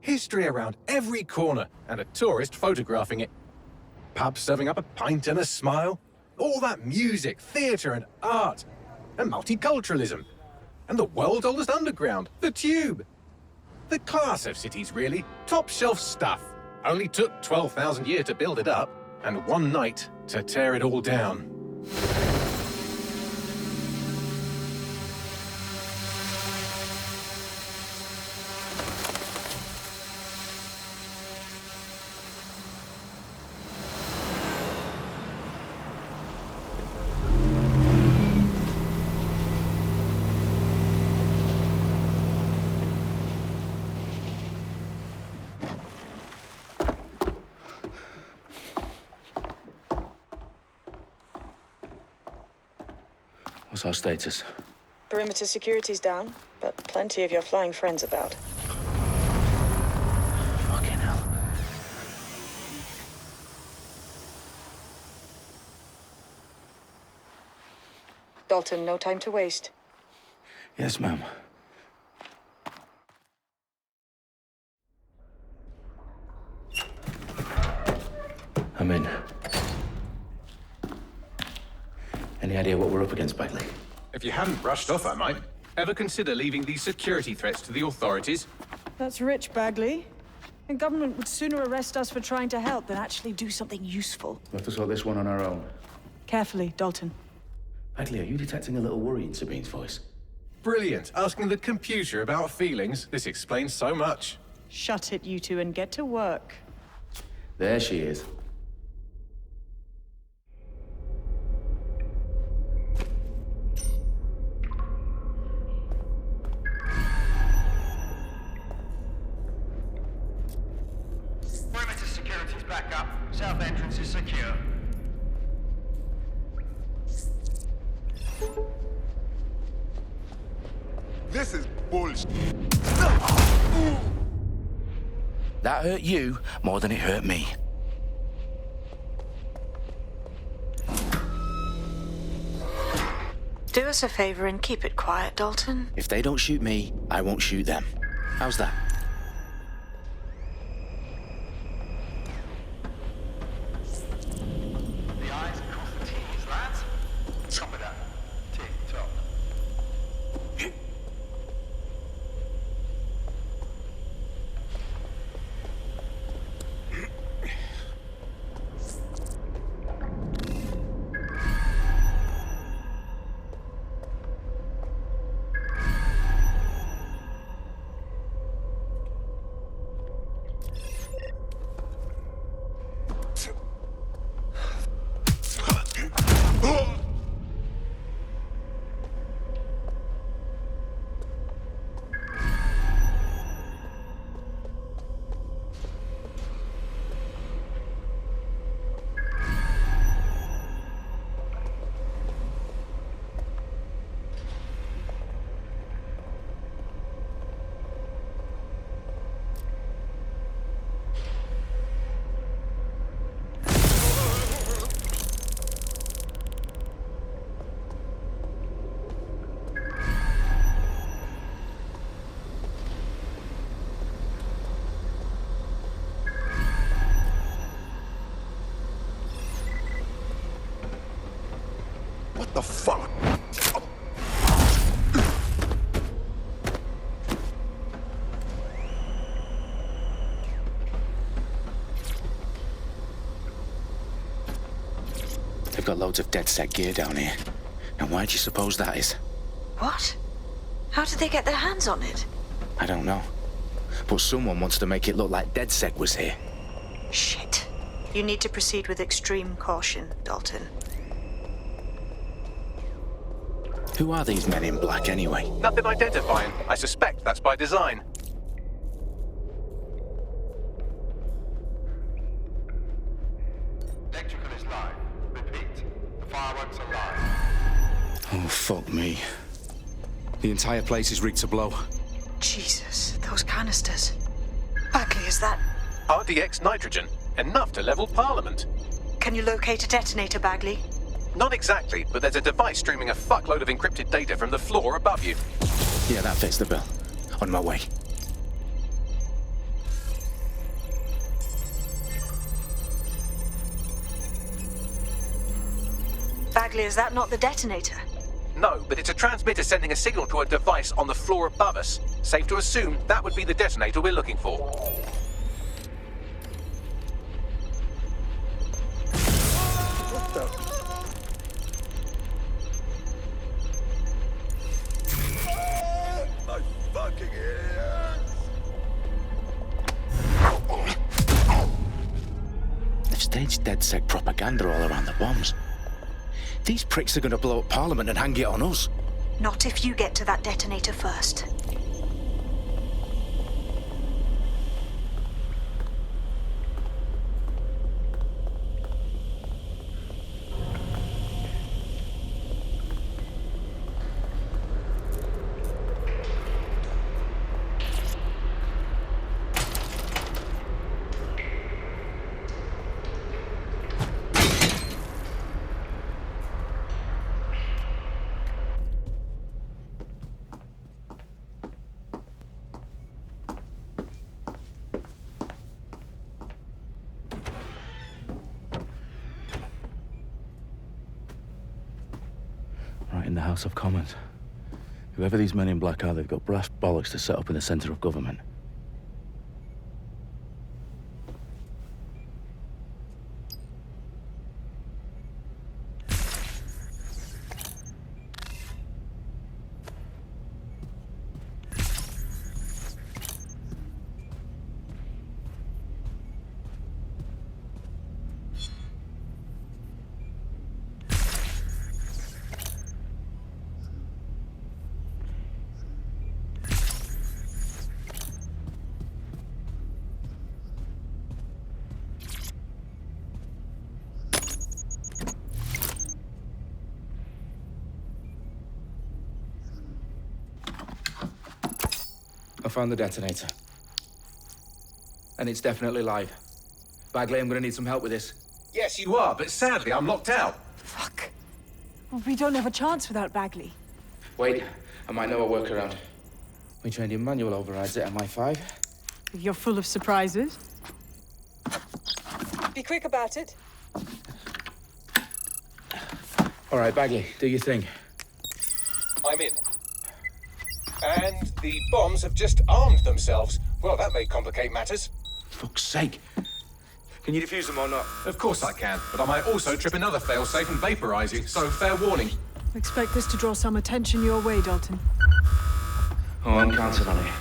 History around every corner, and a tourist photographing it. Pubs serving up a pint and a smile. All that music, theatre and art. And multiculturalism. And the world's oldest underground, the Tube. The class of cities, really. Top shelf stuff. Only took 12,000 years to build it up, and one night to tear it all down. What's our status? Perimeter security's down, but plenty of your flying friends about. Fucking hell. Dalton, no time to waste. Yes, ma'am. I'm in. Any idea what we're up against, Bagley? If you hadn't brushed off, I might. Ever consider leaving these security threats to the authorities? That's rich, Bagley. The government would sooner arrest us for trying to help than actually do something useful. We'll have to sort this one on our own. Carefully, Dalton. Bagley, are you detecting a little worry in Sabine's voice? Brilliant. Asking the computer about feelings. This explains so much. Shut it, you two, and get to work. There she is. Perimeter security's back up. South entrance is secure. This is bullshit. That hurt you more than it hurt me. Do us a favor and keep it quiet, Dalton. If they don't shoot me, I won't shoot them. How's that? The I's cross the T's, lads. Copy that. Tick tock. What the fuck? They've got loads of dead set gear down here. Now why do you suppose that is? What? How did they get their hands on it? I don't know. But someone wants to make it look like DedSec was here. Shit. You need to proceed with extreme caution, Dalton. Who are these men in black anyway? Nothing identifying. I suspect that's by design. Electrical is live. Repeat. The fireworks are live. Oh, fuck me. The entire place is rigged to blow. Jesus, those canisters. Bagley, is that... RDX nitrogen. Enough to level Parliament. Can you locate a detonator, Bagley? Not exactly, but there's a device streaming a fuckload of encrypted data from the floor above you. Yeah, that fits the bill. On my way. Bagley, is that not the detonator? No, but it's a transmitter sending a signal to a device on the floor above us. Safe to assume that would be the detonator we're looking for. What the? My fucking ears! They've staged DedSec propaganda all around the bombs. These pricks are going to blow up Parliament and hang it on us. Not if you get to that detonator first. Right in the House of Commons. Whoever these men in black are, they've got brass bollocks to set up in the centre of government. I found the detonator. And it's definitely live. Bagley, I'm gonna need some help with this. Yes, you are, but sadly I'm locked out. Fuck. Well, we don't have a chance without Bagley. Wait, I might know a workaround. We trained in manual overrides at MI5. You're full of surprises. Be quick about it. All right, Bagley, do your thing. I'm in. And the bombs have just armed themselves. Well, that may complicate matters. Fuck's sake. Can you defuse them or not? Of course I can, but I might also trip another failsafe and vaporize you, so fair warning. Expect this to draw some attention your way, Dalton. Oh, I'm counting on it.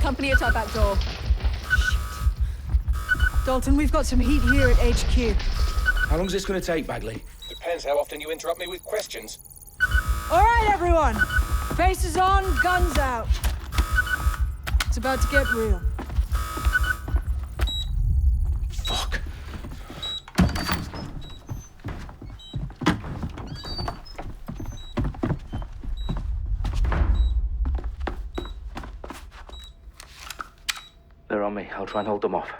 Company at our back door. Shit. Dalton, we've got some heat here at HQ. How long's this gonna take, Bagley? Depends how often you interrupt me with questions. All right, everyone. Faces on, guns out. It's about to get real. Fuck. They're on me. I'll try and hold them off.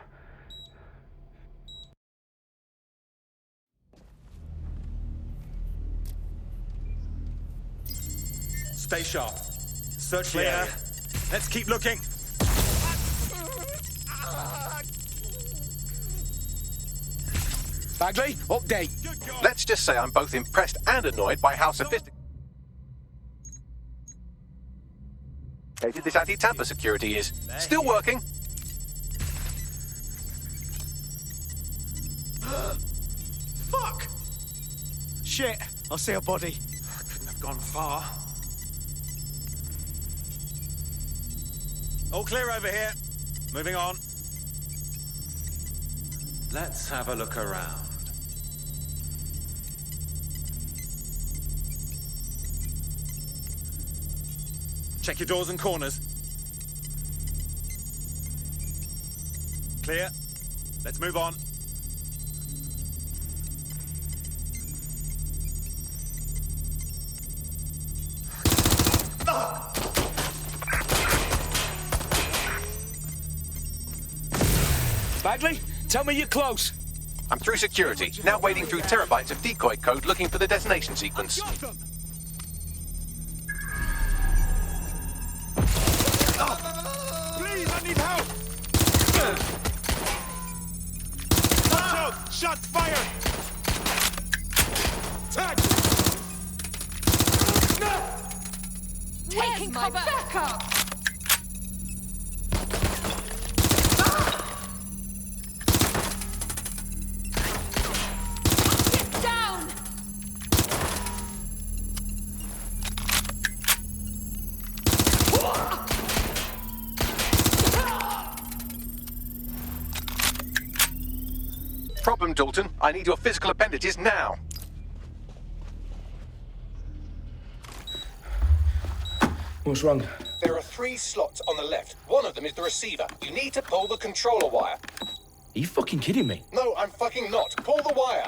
Stay sharp. Search the area. Let's keep looking. Bagley, update. Let's just say I'm both impressed and annoyed by how sophisticated this anti-tamper security is. Still working. Fuck! Shit, I see a body. Couldn't have gone far. All clear over here. Moving on. Let's have a look around. Check your doors and corners. Clear. Let's move on. Bagley, tell me you're close. I'm through security, now wading through terabytes of decoy code looking for the detonation sequence. Please, I need help! Watch out! Shots fired! taking my backup! Get down! Problem, Dalton. I need your physical appendages now. What's wrong? There are 3 slots on the left. One of them is the receiver. You need to pull the controller wire. Are you fucking kidding me? No, I'm fucking not. Pull the wire.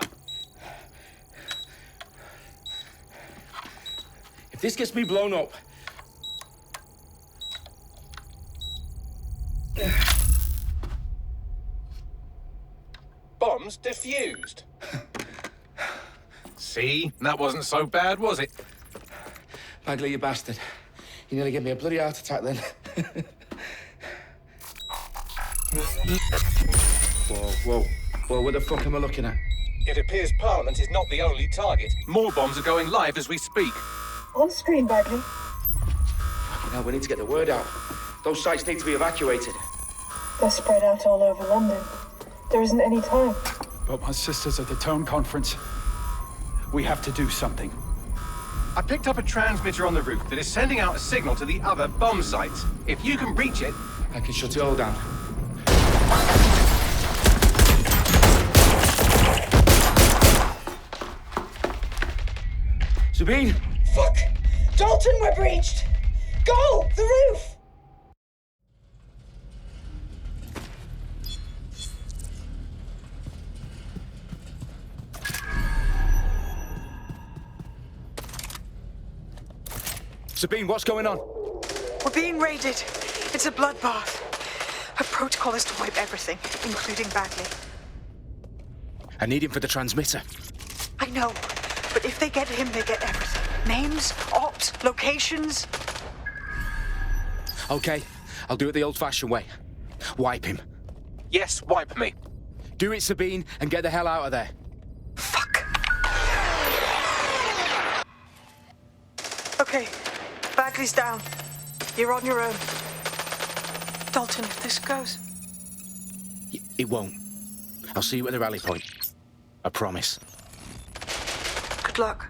If this gets me blown up... Bombs defused. See? That wasn't so bad, was it? Bagley, you bastard. You nearly gave me a bloody heart attack then. Whoa. What the fuck am I looking at? It appears Parliament is not the only target. More bombs are going live as we speak. On screen, Bagley. Now we need to get the word out. Those sites need to be evacuated. They're spread out all over London. There isn't any time. But my sister's at the town conference. We have to do something. I picked up a transmitter on the roof that is sending out a signal to the other bomb sites. If you can reach it... I can shut it all down. Sabine! Fuck! Dalton, we're breached! Go! The roof! Sabine, what's going on? We're being raided. It's a bloodbath. Our protocol is to wipe everything, including Bagley. I need him for the transmitter. I know, but if they get him, they get everything. Names, ops, locations. Okay, I'll do it the old-fashioned way. Wipe him. Yes, wipe me. Do it, Sabine, and get the hell out of there. Fuck. Okay, Bagley's down. You're on your own. Dalton, if this goes... It won't. I'll see you at the rally point. I promise. Good luck.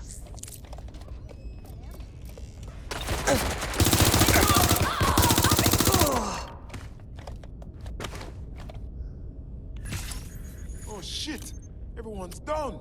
Oh shit! Everyone's down!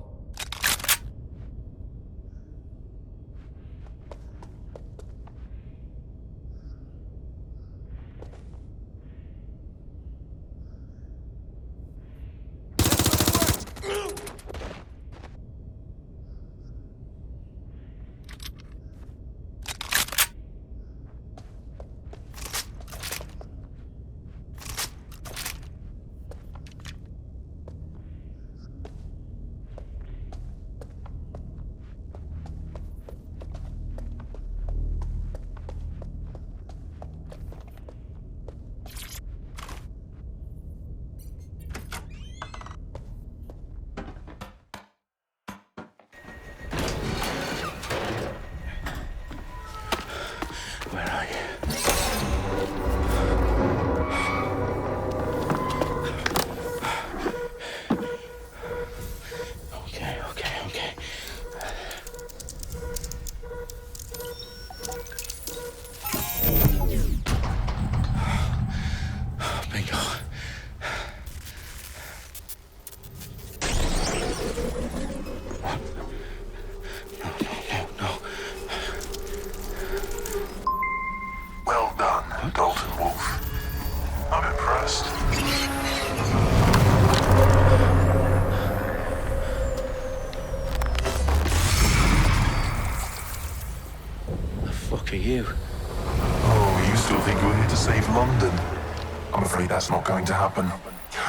Where are you? Okay. Bingo. No. Well done, Dalton Wolf. I'm impressed. The fuck are you? Oh, you still think you're here to save London? I'm afraid that's not going to happen.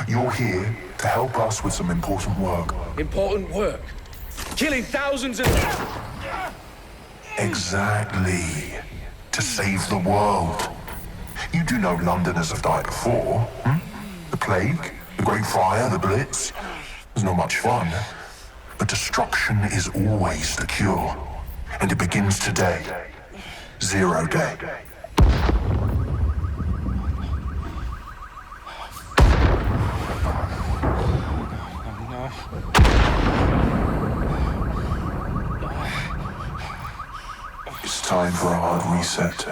You're here to help us with some important work. Important work. Killing thousands of... Exactly. To save the world. You do know Londoners have died before, hmm? The plague, the Great Fire, the Blitz. It's not much fun. But destruction is always the cure. And it begins today. 0 day. It's time for a hard reset.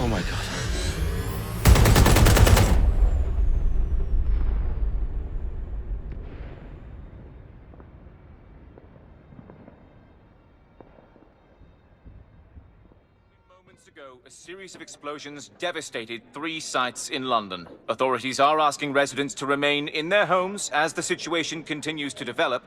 Oh my God. Moments ago, a series of explosions devastated 3 sites in London. Authorities are asking residents to remain in their homes as the situation continues to develop.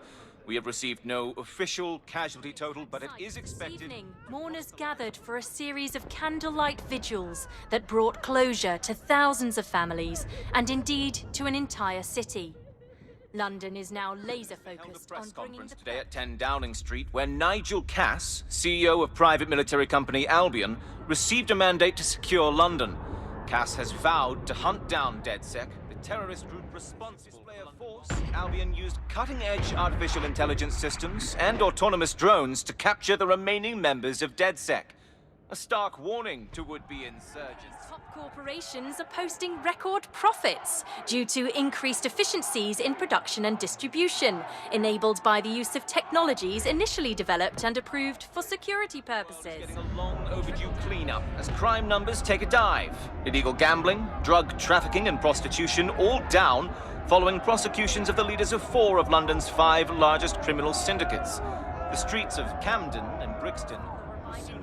We have received no official casualty total, but it is expected... This evening, mourners gathered for a series of candlelight vigils that brought closure to thousands of families, and indeed to an entire city. London is now laser-focused on bringing the... today at 10 Downing Street, where Nigel Cass, CEO of private military company Albion, received a mandate to secure London. Cass has vowed to hunt down DedSec, the terrorist group responsible for display of force. Albion used cutting-edge artificial intelligence systems and autonomous drones to capture the remaining members of DedSec. A stark warning to would-be insurgents. Top corporations are posting record profits due to increased efficiencies in production and distribution, enabled by the use of technologies initially developed and approved for security purposes. Getting a long overdue cleanup as crime numbers take a dive. Illegal gambling, drug trafficking and prostitution all down following prosecutions of the leaders of 4 of London's 5 largest criminal syndicates. The streets of Camden and Brixton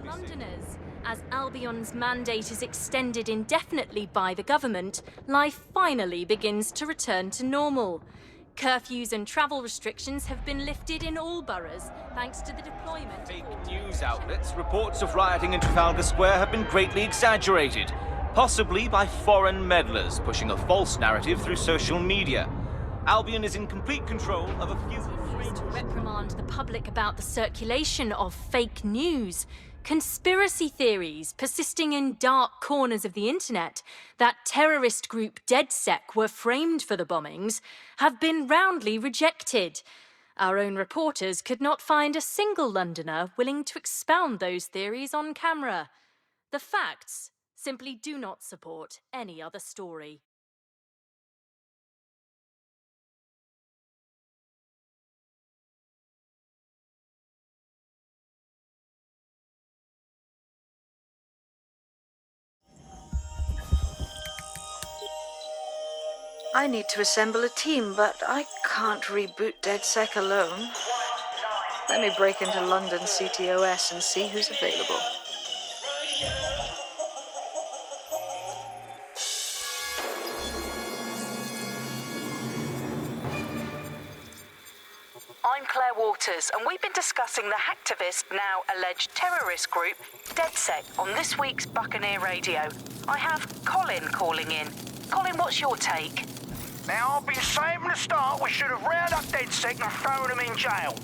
Londoners. As Albion's mandate is extended indefinitely by the government, life finally begins to return to normal. Curfews and travel restrictions have been lifted in all boroughs, thanks to the deployment... Fake news outlets, reports of rioting in Trafalgar Square have been greatly exaggerated, possibly by foreign meddlers pushing a false narrative through social media. Albion is in complete control of a few... to reprimand the public about the circulation of fake news. Conspiracy theories persisting in dark corners of the internet that terrorist group DedSec were framed for the bombings have been roundly rejected. Our own reporters could not find a single Londoner willing to expound those theories on camera. The facts simply do not support any other story. I need to assemble a team, but I can't reboot DedSec alone. Let me break into London CTOS and see who's available. I'm Claire Waters, and we've been discussing the hacktivist, now alleged terrorist group, DedSec, on this week's Buccaneer Radio. I have Colin calling in. Colin, what's your take? Now, I've been saying from the start we should have rounded up DedSec and thrown them in jail.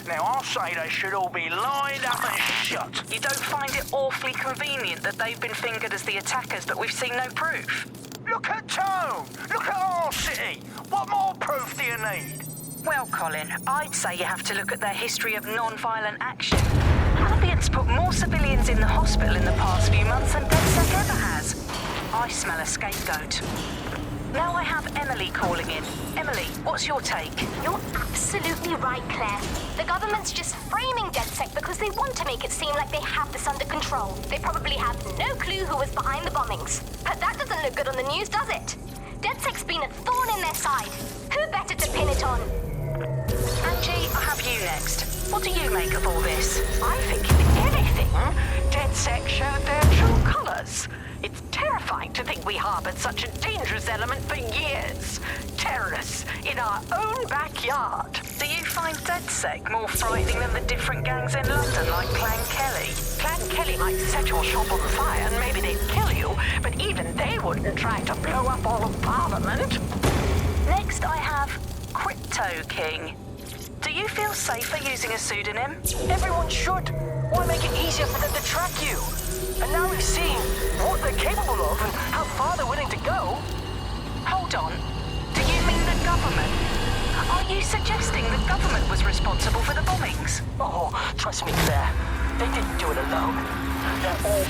Now, I'll say they should all be lined up and shot. You don't find it awfully convenient that they've been fingered as the attackers, but we've seen no proof? Look at Tone! Look at our city! What more proof do you need? Well, Colin, I'd say you have to look at their history of non-violent action. Albion's put more civilians in the hospital in the past few months than DedSec ever has. I smell a scapegoat. Now I have Emily calling in. Emily, what's your take? You're absolutely right, Claire. The government's just framing DedSec because they want to make it seem like they have this under control. They probably have no clue who was behind the bombings. But that doesn't look good on the news, does it? DedSec's been a thorn in their side. Who better to pin it on? Angie, I have you next. What do you make of all this? I think if anything, DedSec showed their true colours. It's terrifying to think we harboured such a dangerous element for years. Terrorists in our own backyard. Do you find DedSec more frightening than the different gangs in London, like Clan Kelly? Clan Kelly might set your shop on fire and maybe they'd kill you, but even they wouldn't try to blow up all of Parliament. Next I have Crypto King. Do you feel safer using a pseudonym? Everyone should. Why make it easier for them to track you? And now we've seen what they're capable of and how far they're willing to go. Hold on. Do you mean the government? Are you suggesting the government was responsible for the bombings? Oh, trust me, Claire. They didn't do it alone. They're all...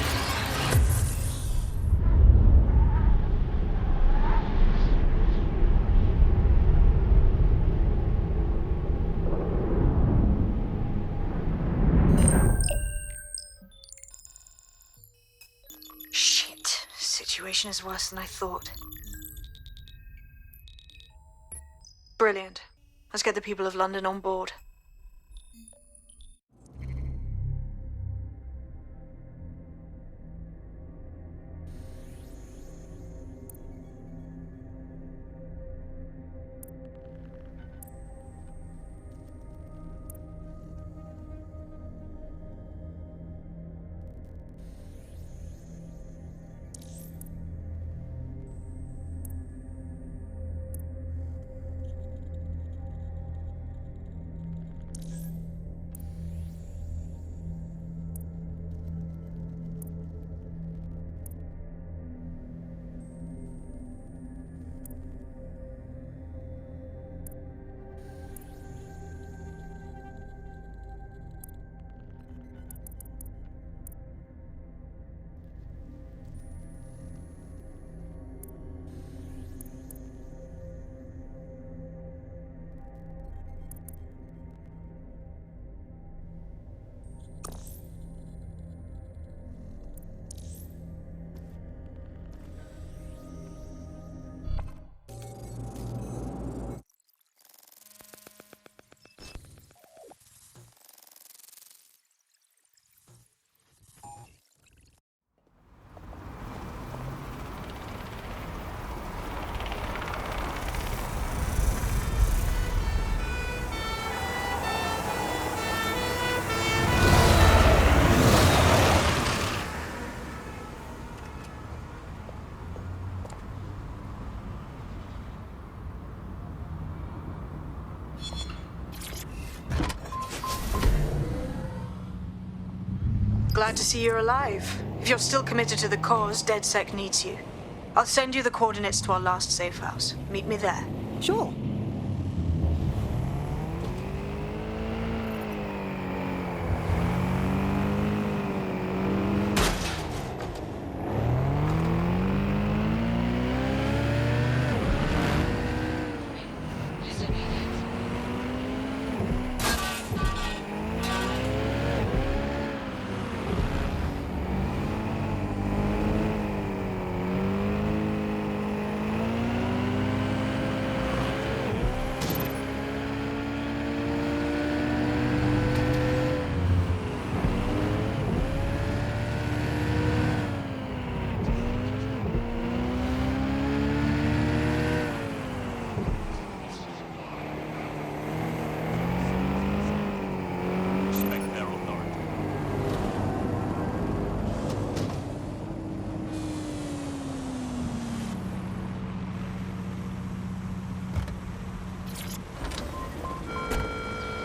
Shit. Situation is worse than I thought. Brilliant. Let's get the people of London on board. Glad to see you're alive. If you're still committed to the cause, DedSec needs you. I'll send you the coordinates to our last safe house. Meet me there. Sure.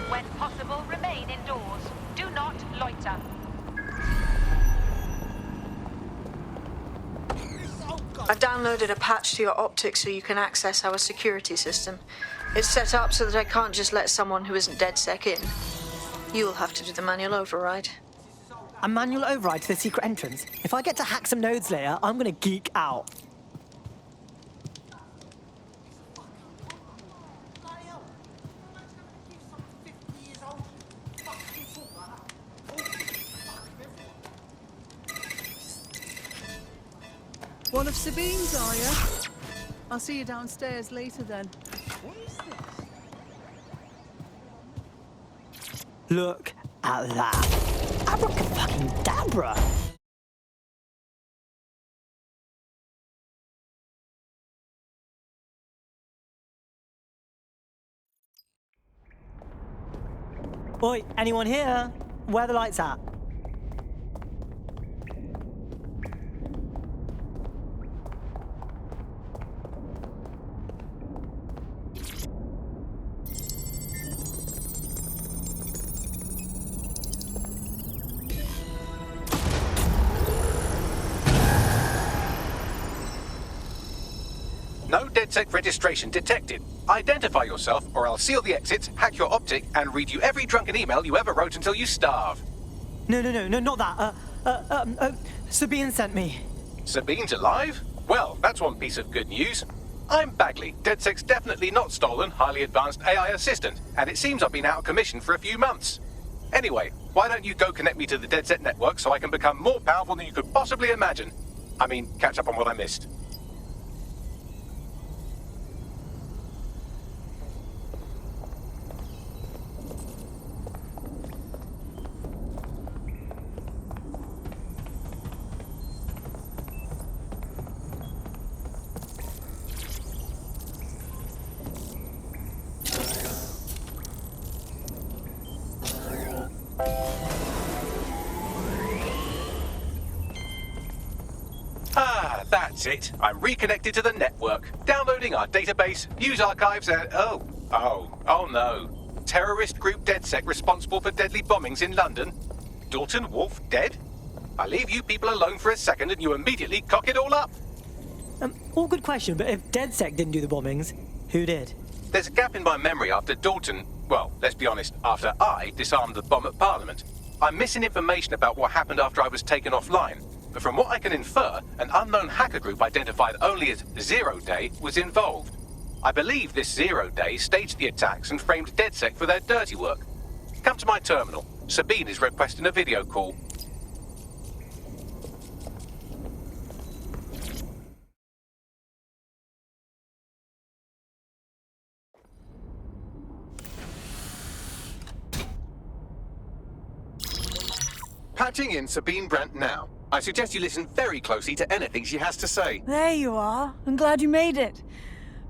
When possible, remain indoors. Do not loiter. I've downloaded a patch to your optics so you can access our security system. It's set up so that I can't just let someone who isn't DedSec in. You'll have to do the manual override. A manual override to the secret entrance. If I get to hack some nodes later, I'm gonna geek out. One of Sabine's, are you? I'll see you downstairs later then. Look at that. Abracadabra. Oi, anyone here? Where are the lights at? No DedSec registration detected. Identify yourself, or I'll seal the exits, hack your optic, and read you every drunken email you ever wrote until you starve. No, not that. Sabine sent me. Sabine's alive? Well, that's one piece of good news. I'm Bagley, DedSec's definitely not stolen, highly advanced AI assistant, and it seems I've been out of commission for a few months. Anyway, why don't you go connect me to the DedSec network so I can become more powerful than you could possibly imagine? I mean, catch up on what I missed. Ah, that's it. I'm reconnected to the network, downloading our database, news archives, and oh no. Terrorist group DedSec responsible for deadly bombings in London. Dalton Wolf dead? I leave you people alone for a second and you immediately cock it all up. All good question, but if DedSec didn't do the bombings, who did? There's a gap in my memory after Dalton, well, let's be honest, after I disarmed the bomb at Parliament. I'm missing information about what happened after I was taken offline. But from what I can infer, an unknown hacker group identified only as Zero Day was involved. I believe this Zero Day staged the attacks and framed DedSec for their dirty work. Come to my terminal. Sabine is requesting a video call. Patching in Sabine Brandt now. I suggest you listen very closely to anything she has to say. There you are. I'm glad you made it.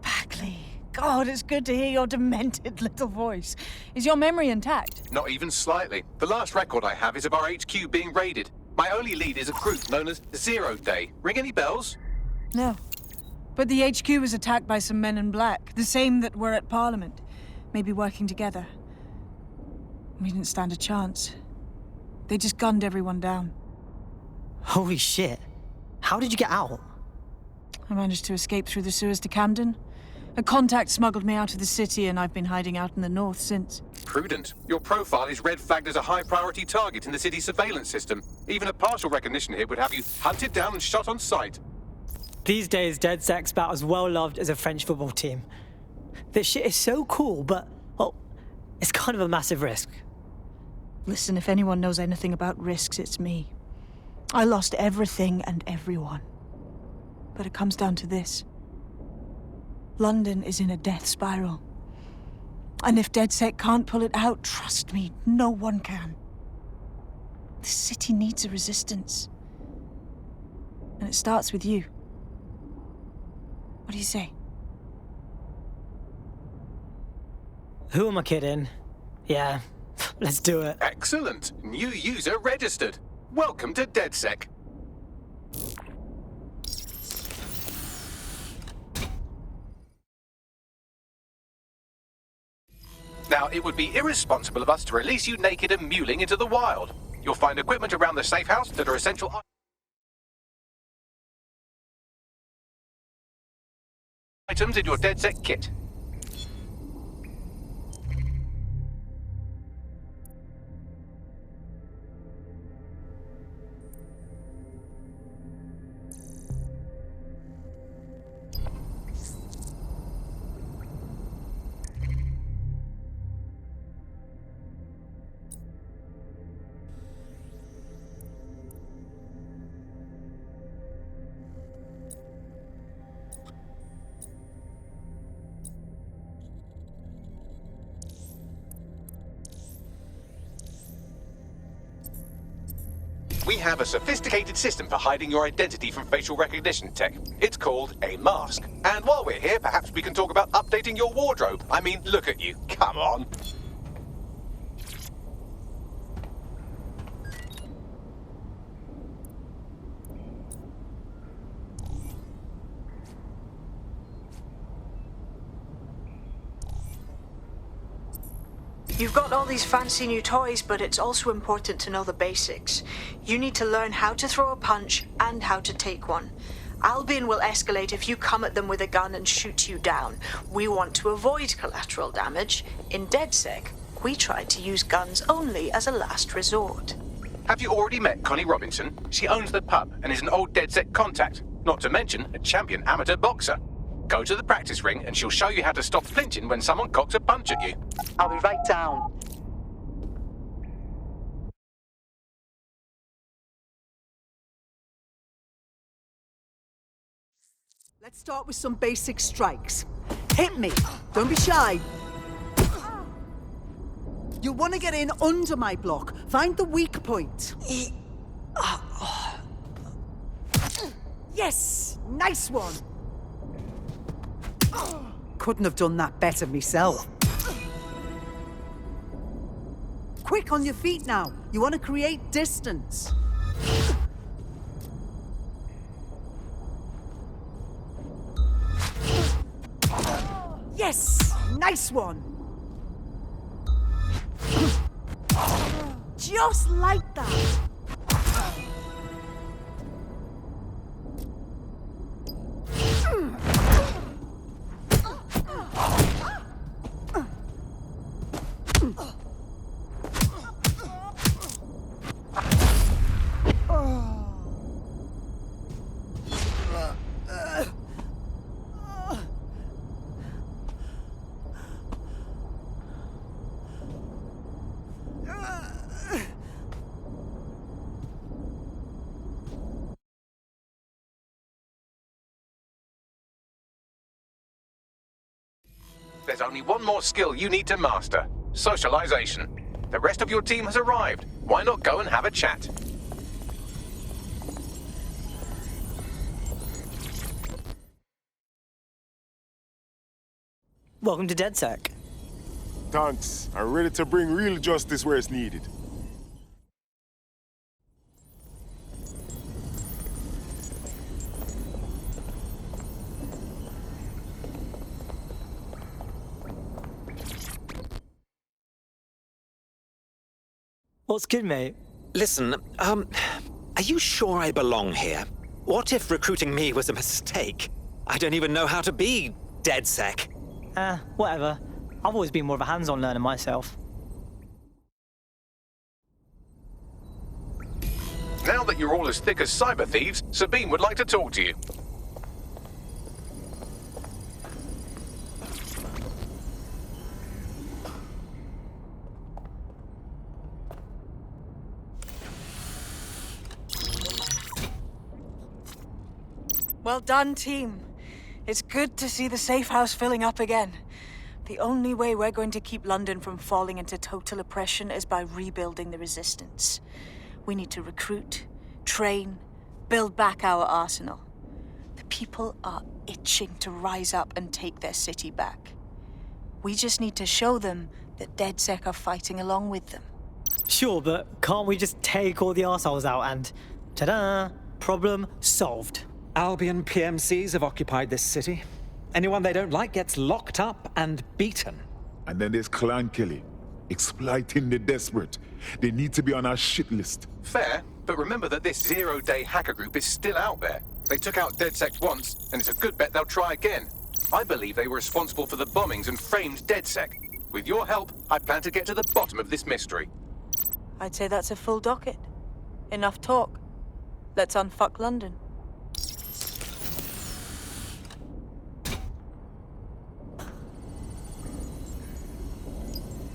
Bagley, God, it's good to hear your demented little voice. Is your memory intact? Not even slightly. The last record I have is of our HQ being raided. My only lead is a group known as Zero Day. Ring any bells? No. But the HQ was attacked by some men in black, the same that were at Parliament. Maybe working together. We didn't stand a chance. They just gunned everyone down. Holy shit. How did you get out? I managed to escape through the sewers to Camden. A contact smuggled me out of the city, and I've been hiding out in the north since. Prudent. Your profile is red flagged as a high-priority target in the city's surveillance system. Even a partial recognition here would have you hunted down and shot on sight. These days, DedSec's about as well loved as a French football team. This shit is so cool, but, well, it's kind of a massive risk. Listen, if anyone knows anything about risks, it's me. I lost everything and everyone. But it comes down to this. London is in a death spiral. And if DedSec can't pull it out, trust me, no one can. The city needs a resistance. And it starts with you. What do you say? Who am I kidding? Yeah, let's do it. Excellent. New user registered. Welcome to DedSec. Now, it would be irresponsible of us to release you naked and mewling into the wild. You'll find equipment around the safe house that are essential items in your DedSec kit. We have a sophisticated system for hiding your identity from facial recognition tech. It's called a mask. And while we're here, perhaps we can talk about updating your wardrobe. I mean, look at you. Come on. You've got all these fancy new toys, but it's also important to know the basics. You need to learn how to throw a punch and how to take one. Albion will escalate if you come at them with a gun and shoot you down. We want to avoid collateral damage. In DedSec, we try to use guns only as a last resort. Have you already met Connie Robinson? She owns the pub and is an old DedSec contact, not to mention a champion amateur boxer. Go to the practice ring and she'll show you how to stop flinching when someone cocks a punch at you. I'll be right down. Let's start with some basic strikes. Hit me. Don't be shy. You'll want to get in under my block. Find the weak point. Yes! Nice one! Couldn't have done that better myself. Quick on your feet now. You want to create distance. Yes! Nice one! Just like that! There's only one more skill you need to master. Socialization. The rest of your team has arrived. Why not go and have a chat? Welcome to DedSec. Thanks. I'm ready to bring real justice where it's needed. What's good, mate? Listen, are you sure I belong here? What if recruiting me was a mistake? I don't even know how to be DedSec. Whatever. I've always been more of a hands-on learner myself. Now that you're all as thick as cyber thieves, Sabine would like to talk to you. Well done, team. It's good to see the safe house filling up again. The only way we're going to keep London from falling into total oppression is by rebuilding the resistance. We need to recruit, train, build back our arsenal. The people are itching to rise up and take their city back. We just need to show them that DedSec are fighting along with them. Sure, but can't we just take all the arseholes out and... ta-da! Problem solved. Albion PMCs have occupied this city. Anyone they don't like gets locked up and beaten. And then there's Clan Kelly, exploiting the desperate. They need to be on our shit list. Fair, but remember that this zero-day hacker group is still out there. They took out DedSec once, and it's a good bet they'll try again. I believe they were responsible for the bombings and framed DedSec. With your help, I plan to get to the bottom of this mystery. I'd say that's a full docket. Enough talk. Let's unfuck London.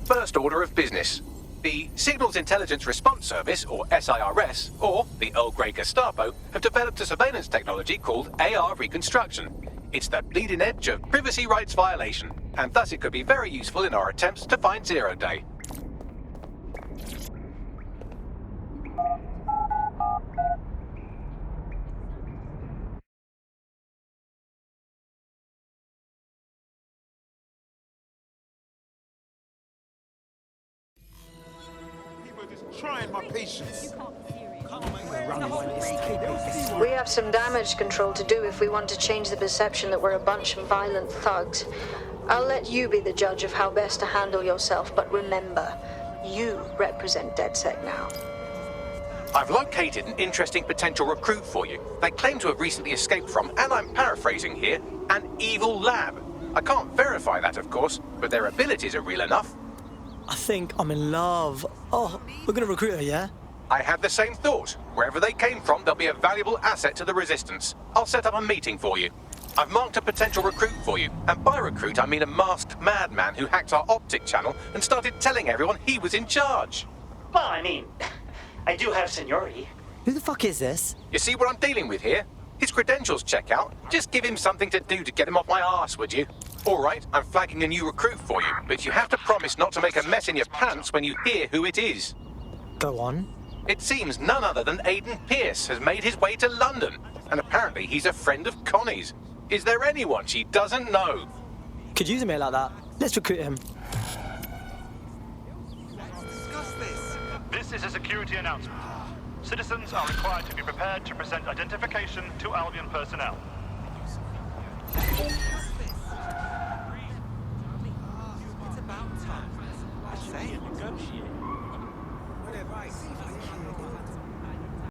First order of business. The Signals Intelligence Response Service, or SIRS, or the Earl Grey Gestapo, have developed a surveillance technology called AR Reconstruction. It's the bleeding edge of privacy rights violation, and thus it could be very useful in our attempts to find Zero Day. Trying my patience. We have some damage control to do if we want to change the perception that we're a bunch of violent thugs. I'll let you be the judge of how best to handle yourself, but remember, you represent DedSec now. I've located an interesting potential recruit for you. They claim to have recently escaped from, and I'm paraphrasing here, an evil lab. I can't verify that, of course, but their abilities are real enough. I think I'm in love. Oh, we're gonna recruit her, yeah? I had the same thought. Wherever they came from, they'll be a valuable asset to the Resistance. I'll set up a meeting for you. I've marked a potential recruit for you. And by recruit, I mean a masked madman who hacked our optic channel and started telling everyone he was in charge. Well, I mean, I do have seniority. Who the fuck is this? You see what I'm dealing with here? His credentials check out. Just give him something to do to get him off my arse, would you? All right, I'm flagging a new recruit for you, but you have to promise not to make a mess in your pants when you hear who it is. Go on. It seems none other than Aidan Pierce has made his way to London, and apparently he's a friend of Connie's. Is there anyone she doesn't know? Could use a mate like that. Let's recruit him. This is a security announcement. Citizens are required to be prepared to present identification to Albion personnel.